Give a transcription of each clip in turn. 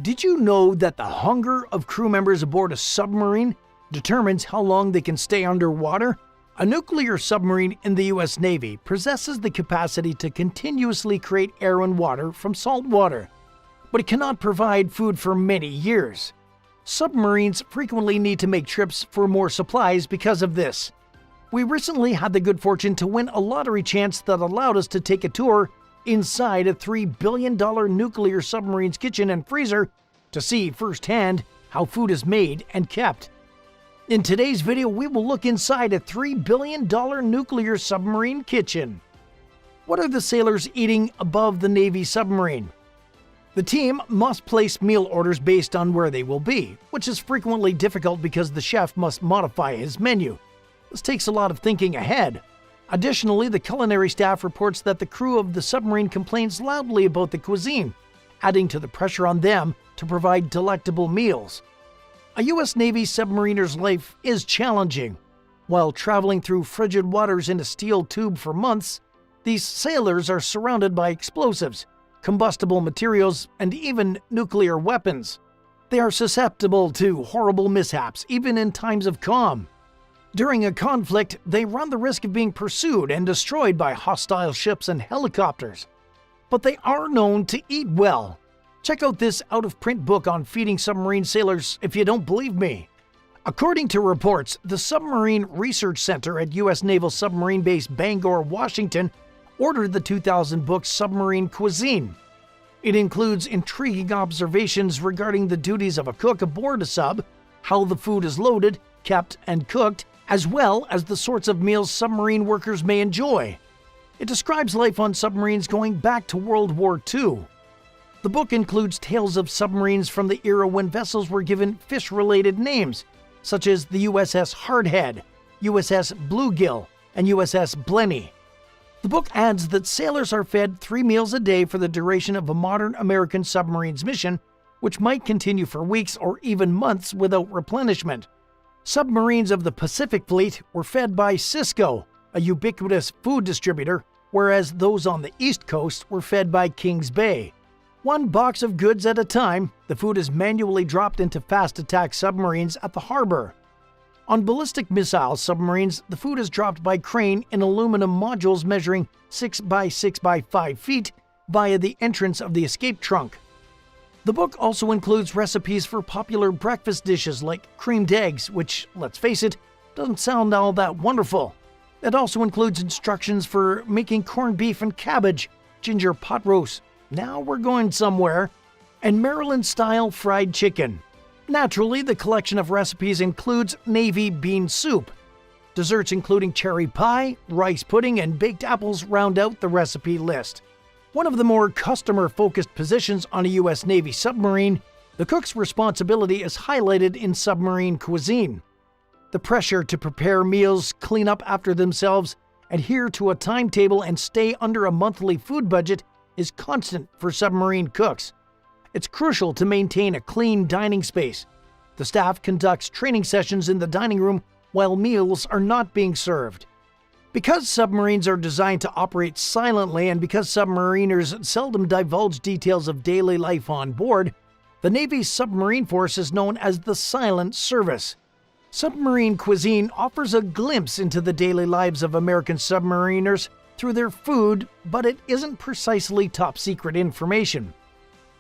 Did you know that the hunger of crew members aboard a submarine determines how long they can stay underwater? A nuclear submarine in the U.S. Navy possesses the capacity to continuously create air and water from salt water, but it cannot provide food for many years. Submarines frequently need to make trips for more supplies because of this. We recently had the good fortune to win a lottery chance that allowed us to take a tour inside a $3 billion nuclear submarine's kitchen and freezer to see firsthand how food is made and kept. In today's video, we will look inside a $3 billion nuclear submarine kitchen. What are the sailors eating above the Navy submarine? The team must place meal orders based on where they will be, which is frequently difficult because the chef must modify his menu. This takes a lot of thinking ahead. Additionally, the culinary staff reports that the crew of the submarine complains loudly about the cuisine, adding to the pressure on them to provide delectable meals. A U.S. Navy submariner's life is challenging. While traveling through frigid waters in a steel tube for months, these sailors are surrounded by explosives, combustible materials, and even nuclear weapons. They are susceptible to horrible mishaps, even in times of calm. During a conflict, they run the risk of being pursued and destroyed by hostile ships and helicopters. But they are known to eat well. Check out this out-of-print book on feeding submarine sailors if you don't believe me. According to reports, the Submarine Research Center at U.S. Naval Submarine Base Bangor, Washington, ordered the 2000 book Submarine Cuisine. It includes intriguing observations regarding the duties of a cook aboard a sub, how the food is loaded, kept, and cooked, as well as the sorts of meals submarine workers may enjoy. It describes life on submarines going back to World War II. The book includes tales of submarines from the era when vessels were given fish-related names, such as the USS Hardhead, USS Bluegill, and USS Blenny. The book adds that sailors are fed 3 meals a day for the duration of a modern American submarine's mission, which might continue for weeks or even months without replenishment. Submarines of the Pacific Fleet were fed by Cisco, a ubiquitous food distributor, whereas those on the East Coast were fed by Kings Bay. 1 box of goods at a time, the food is manually dropped into fast-attack submarines at the harbor. On ballistic missile submarines, the food is dropped by crane in aluminum modules measuring 6 by 6 by 5 feet via the entrance of the escape trunk. The book also includes recipes for popular breakfast dishes like creamed eggs, which, let's face it, doesn't sound all that wonderful. It also includes instructions for making corned beef and cabbage, ginger pot roast, now we're going somewhere, and Maryland-style fried chicken. Naturally, the collection of recipes includes Navy bean soup. Desserts including cherry pie, rice pudding, and baked apples round out the recipe list. One of the more customer-focused positions on a U.S. Navy submarine, the cook's responsibility is highlighted in submarine cuisine. The pressure to prepare meals, clean up after themselves, adhere to a timetable, and stay under a monthly food budget is constant for submarine cooks. It's crucial to maintain a clean dining space. The staff conducts training sessions in the dining room while meals are not being served. Because submarines are designed to operate silently and because submariners seldom divulge details of daily life on board, the Navy's submarine force is known as the Silent Service. Submarine cuisine offers a glimpse into the daily lives of American submariners through their food, but it isn't precisely top-secret information.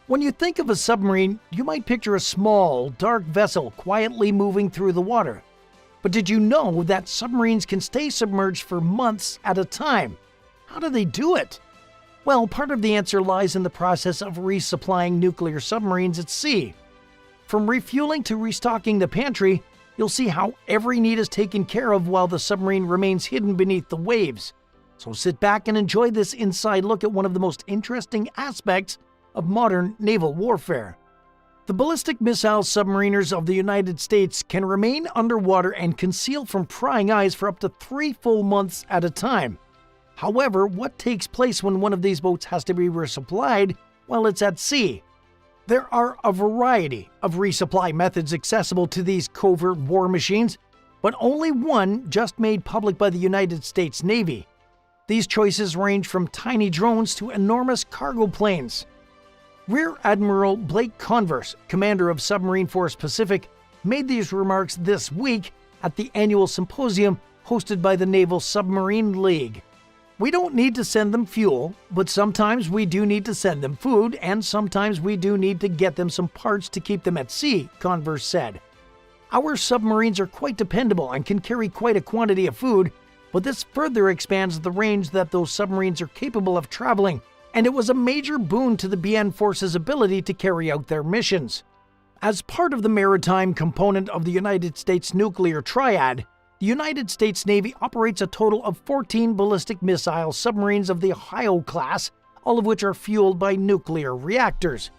When you think of a submarine, you might picture a small, dark vessel quietly moving through the water. But did you know that submarines can stay submerged for months at a time? How do they do it? Well, part of the answer lies in the process of resupplying nuclear submarines at sea. From refueling to restocking the pantry, you'll see how every need is taken care of while the submarine remains hidden beneath the waves. So sit back and enjoy this inside look at one of the most interesting aspects of modern naval warfare. The ballistic missile submariners of the United States can remain underwater and conceal from prying eyes for up to 3 full months at a time. However, what takes place when one of these boats has to be resupplied while it's at sea? There are a variety of resupply methods accessible to these covert war machines, but only one just made public by the United States Navy. These choices range from tiny drones to enormous cargo planes. Rear Admiral Blake Converse, commander of Submarine Force Pacific, made these remarks this week at the annual symposium hosted by the Naval Submarine League. "We don't need to send them fuel, but sometimes we do need to send them food, and sometimes we do need to get them some parts to keep them at sea," Converse said. "Our submarines are quite dependable and can carry quite a quantity of food, but this further expands the range that those submarines are capable of traveling, and it was a major boon to the BN Force's ability to carry out their missions." As part of the maritime component of the United States nuclear triad, the United States Navy operates a total of 14 ballistic missile submarines of the Ohio class, all of which are fueled by nuclear reactors.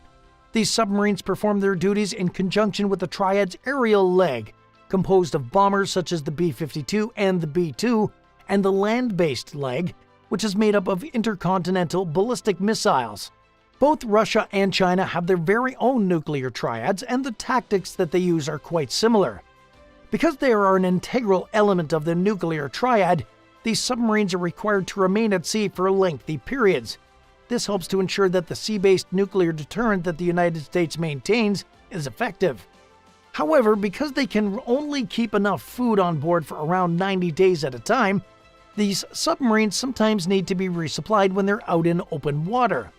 These submarines perform their duties in conjunction with the triad's aerial leg, composed of bombers such as the B-52 and the B-2, and the land-based leg, which is made up of intercontinental ballistic missiles. Both Russia and China have their very own nuclear triads, and the tactics that they use are quite similar. Because they are an integral element of the nuclear triad, these submarines are required to remain at sea for lengthy periods. This helps to ensure that the sea-based nuclear deterrent that the United States maintains is effective. However, because they can only keep enough food on board for around 90 days at a time, these submarines sometimes need to be resupplied when they're out in open water.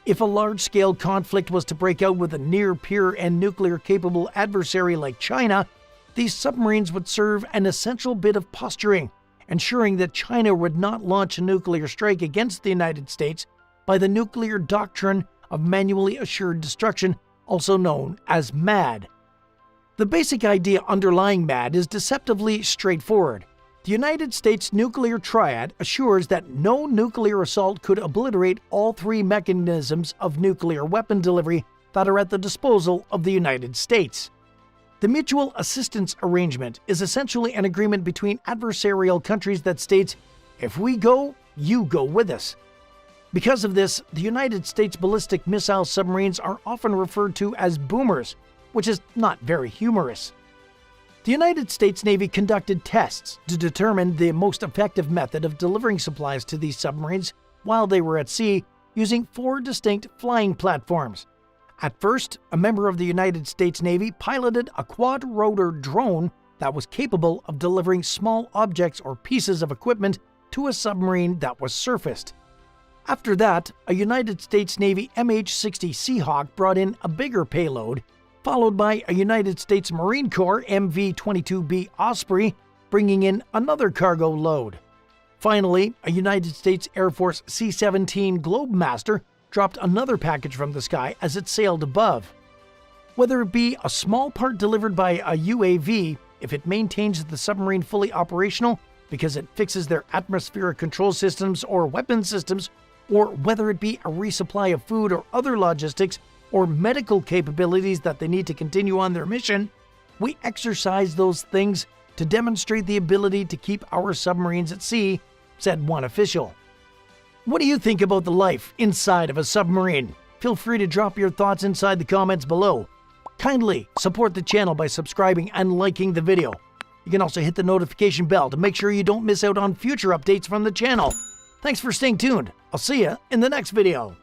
If a large-scale conflict was to break out with a near-peer and nuclear-capable adversary like China, these submarines would serve an essential bit of posturing, ensuring that China would not launch a nuclear strike against the United States by the nuclear doctrine of manually assured destruction, also known as MAD. The basic idea underlying MAD is deceptively straightforward. The United States nuclear triad assures that no nuclear assault could obliterate all three mechanisms of nuclear weapon delivery that are at the disposal of the United States. The Mutual Assistance Arrangement is essentially an agreement between adversarial countries that states, "If we go, you go with us." Because of this, the United States ballistic missile submarines are often referred to as boomers, which is not very humorous. The United States Navy conducted tests to determine the most effective method of delivering supplies to these submarines while they were at sea, using 4 distinct flying platforms. At first, a member of the United States Navy piloted a quad-rotor drone that was capable of delivering small objects or pieces of equipment to a submarine that was surfaced. After that, a United States Navy MH-60 Seahawk brought in a bigger payload, followed by a United States Marine Corps MV-22B Osprey bringing in another cargo load. Finally, a United States Air Force C-17 Globemaster dropped another package from the sky as it sailed above. Whether it be a small part delivered by a UAV, if it maintains the submarine fully operational because it fixes their atmospheric control systems or weapon systems, or whether it be a resupply of food or other logistics or medical capabilities that they need to continue on their mission, we exercise those things to demonstrate the ability to keep our submarines at sea, said one official. What do you think about the life inside of a submarine? Feel free to drop your thoughts inside the comments below. Kindly support the channel by subscribing and liking the video. You can also hit the notification bell to make sure you don't miss out on future updates from the channel. Thanks for staying tuned. I'll see you in the next video.